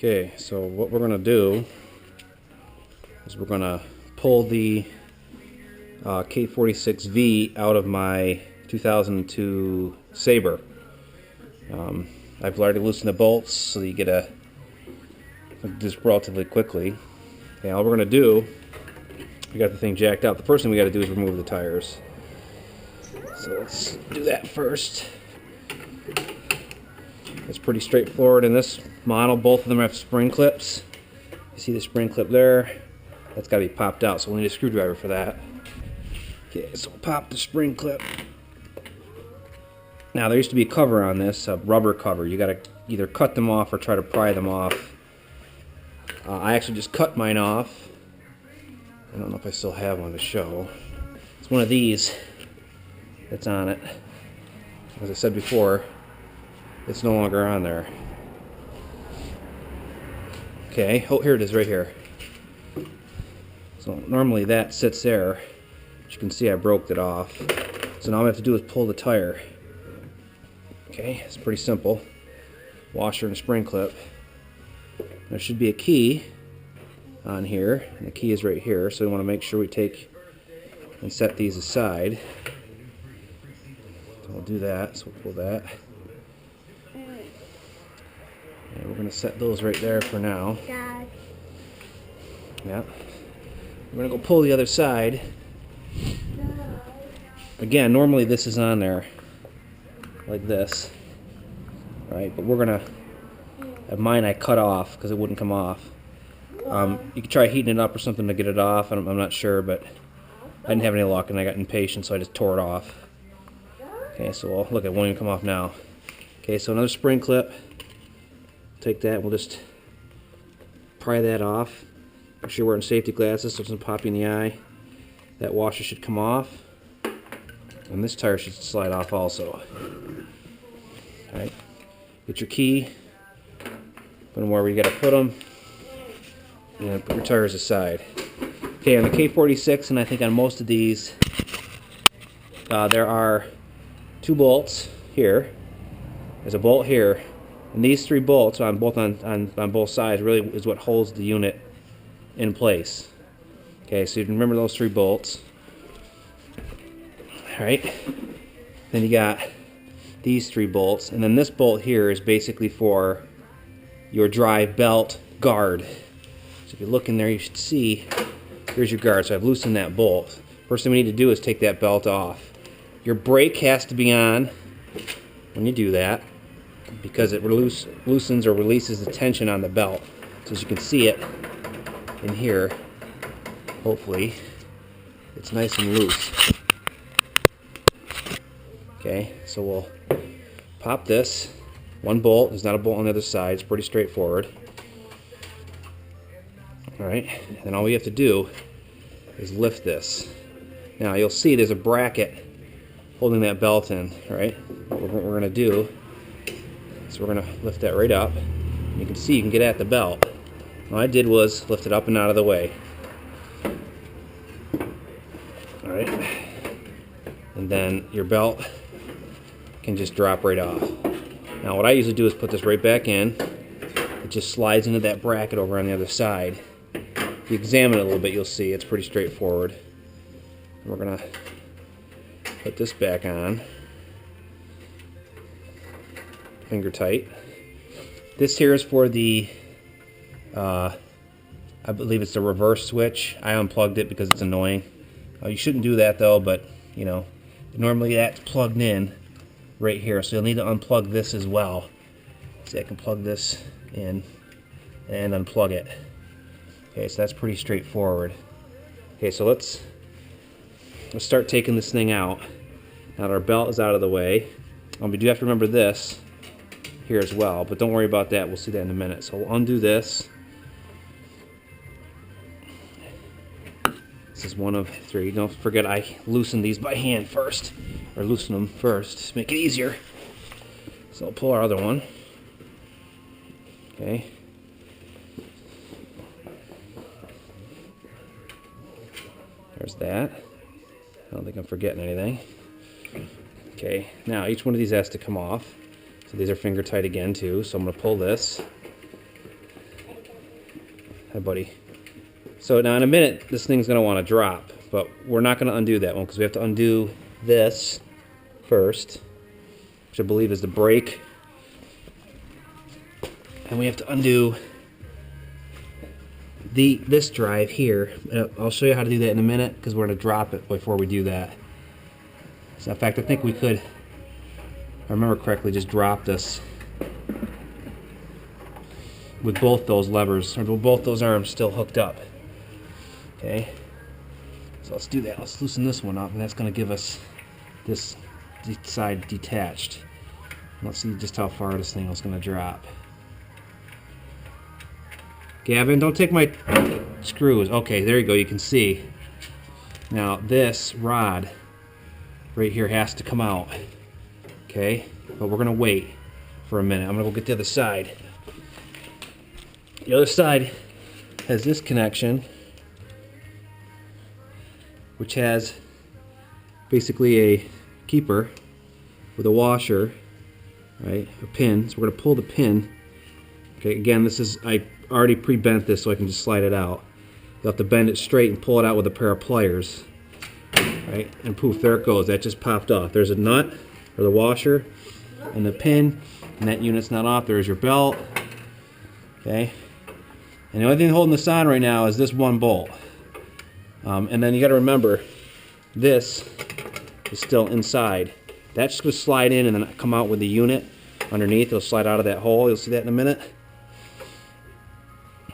Okay, so what we're going to do is we're going to pull the K46V out of my 2002 Sabre. I've already loosened the bolts so that you get this relatively quickly. Okay, all we're going to do, we got the thing jacked out. The first thing we got to do is remove the tires. So let's do that first. It's pretty straightforward in this model. Both of them have spring clips. You see the spring clip there? That's got to be popped out, so we'll need a screwdriver for that. Okay, so we'll pop the spring clip. Now there used to be a cover on this, a rubber cover. You got to either cut them off or try to pry them off. I actually just cut mine off. I don't know if I still have one to show. It's one of these that's on it. As I said before, it's no longer on there. Okay, oh, here it is right here. So normally that sits there. As you can see, I broke it off. So now all I have to do is pull the tire. Okay, it's pretty simple. Washer and spring clip. There should be a key on here, and the key is right here, so we want to make sure we take and set these aside. So we'll do that, so we'll pull that. And we're going to set those right there for now. Dad. Yeah. We're going to go pull the other side. Again, normally this is on there like this, right? But we're going to, at mine I cut off because it wouldn't come off. You could try heating it up or something to get it off. I'm not sure, but I didn't have any luck and I got impatient, so I just tore it off. Okay, so we'll look, it won't even come off now. Okay, so another spring clip. Take that, we'll just pry that off. Make sure you're wearing safety glasses so it doesn't pop you in the eye. That washer should come off. And this tire should slide off also. Alright, get your key, put them wherever you gotta put them, and put your tires aside. Okay, on the K46, and I think on most of these, there are two bolts here. There's a bolt here. And these three bolts on both sides really is what holds the unit in place. Okay, so you remember those three bolts. Alright. Then you got these three bolts. And then this bolt here is basically for your drive belt guard. So if you look in there, you should see, here's your guard. So I've loosened that bolt. First thing we need to do is take that belt off. Your brake has to be on when you do that, because it loosens or releases the tension on the belt. So as you can see it in here, hopefully, it's nice and loose. Okay, so we'll pop this. One bolt, there's not a bolt on the other side, it's pretty straightforward. Alright, and all we have to do is lift this. Now you'll see there's a bracket holding that belt in, right? What we're going to do, so we're going to lift that right up. You can see you can get at the belt. All I did was lift it up and out of the way. Alright. And then your belt can just drop right off. Now what I usually do is put this right back in. It just slides into that bracket over on the other side. If you examine it a little bit, you'll see it's pretty straightforward. We're going to put this back on. Finger tight. This here is for the, I believe it's the reverse switch. I unplugged it because it's annoying. You shouldn't do that though, but you know, normally that's plugged in right here, so you'll need to unplug this as well. See, I can plug this in and unplug it. Okay, so that's pretty straightforward. Okay, so let's start taking this thing out. Now that our belt is out of the way, we do have to remember this here as well, but don't worry about that, we'll see that in a minute. So we'll undo this. This is one of three. Don't forget I loosen these by hand first, or loosen them first to make it easier. So I'll pull our other one. Okay. There's that. I don't think I'm forgetting anything. Okay, now each one of these has to come off. So these are finger tight again too, so I'm going to pull this. Hi, buddy. So now in a minute, this thing's going to want to drop, but we're not going to undo that one because we have to undo this first, which I believe is the brake. And we have to undo this drive here. I'll show you how to do that in a minute because we're going to drop it before we do that. So in fact, I think we could, if I remember correctly, just drop this with both those levers, or with both those arms still hooked up. Okay, so let's do that. Let's loosen this one up, and that's going to give us this side detached. Let's see just how far this thing is going to drop. Gavin, don't take my screws. Okay, there you go. You can see. Now this rod right here has to come out. Okay, but we're going to wait for a minute. I'm going to go get the other side. The other side has this connection, which has basically a keeper with a washer, right? A pin. So we're going to pull the pin. Okay, again, this is, I already pre-bent this so I can just slide it out. You'll have to bend it straight and pull it out with a pair of pliers, right? And poof, there it goes. That just popped off. There's a nut, or the washer, and the pin, and that unit's not off. There's your belt, okay? And the only thing holding this on right now is this one bolt. And then you got to remember, this is still inside. That's just going to slide in and then come out with the unit underneath. It'll slide out of that hole. You'll see that in a minute.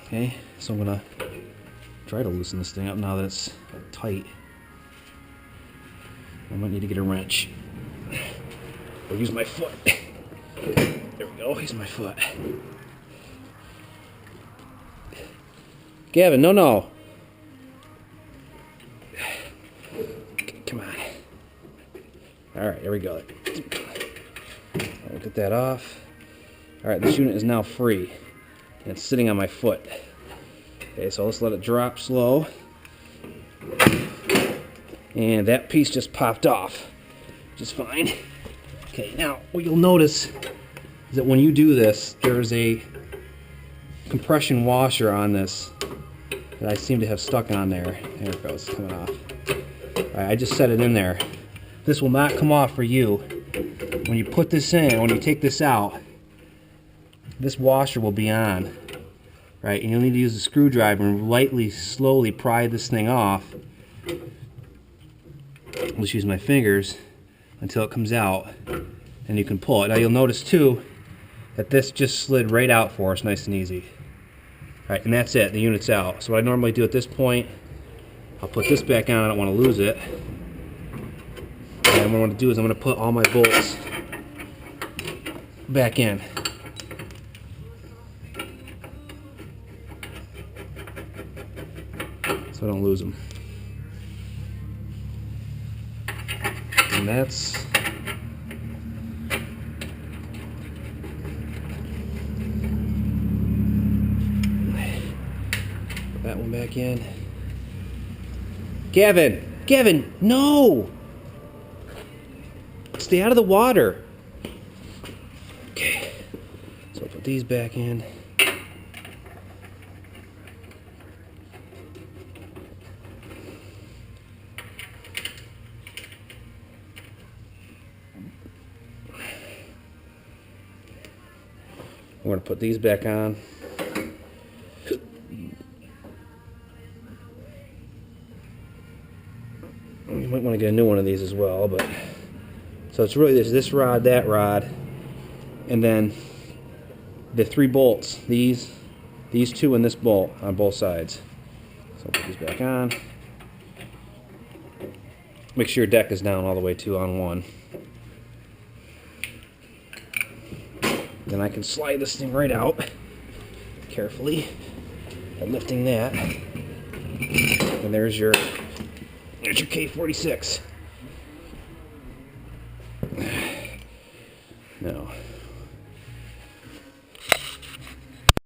Okay, so I'm going to try to loosen this thing up now that it's tight. I might need to get a wrench. Or use my foot. There we go, use my foot. Gavin, no. Okay, come on. Alright, there we go. We'll get that off. Alright, this unit is now free. And it's sitting on my foot. Okay, so let's let it drop slow. And that piece just popped off. Just fine. Okay, now what you'll notice is that when you do this, there's a compression washer on this that I seem to have stuck on there. There it goes, it's coming off. Alright, I just set it in there. This will not come off for you. When you put this in, when you take this out, this washer will be on. Right, and you'll need to use a screwdriver and lightly, slowly pry this thing off. I'll just use my fingers until it comes out, and you can pull it. Now you'll notice too that this just slid right out for us, nice and easy. Alright, and that's it, the unit's out. So what I normally do at this point, I'll put this back on, I don't want to lose it. And what I'm going to do is I'm going to put all my bolts back in. So I don't lose them. And that's put that one back in. Gavin, no! Stay out of the water. Okay, so I'll put these back in. We're going to put these back on. You might want to get a new one of these as well, but so it's really this rod, that rod, and then the 3 bolts, these 2 and this bolt on both sides. So I'll put these back on. Make sure your deck is down all the way too on one. Then I can slide this thing right out carefully by lifting that. And there's your K46. Now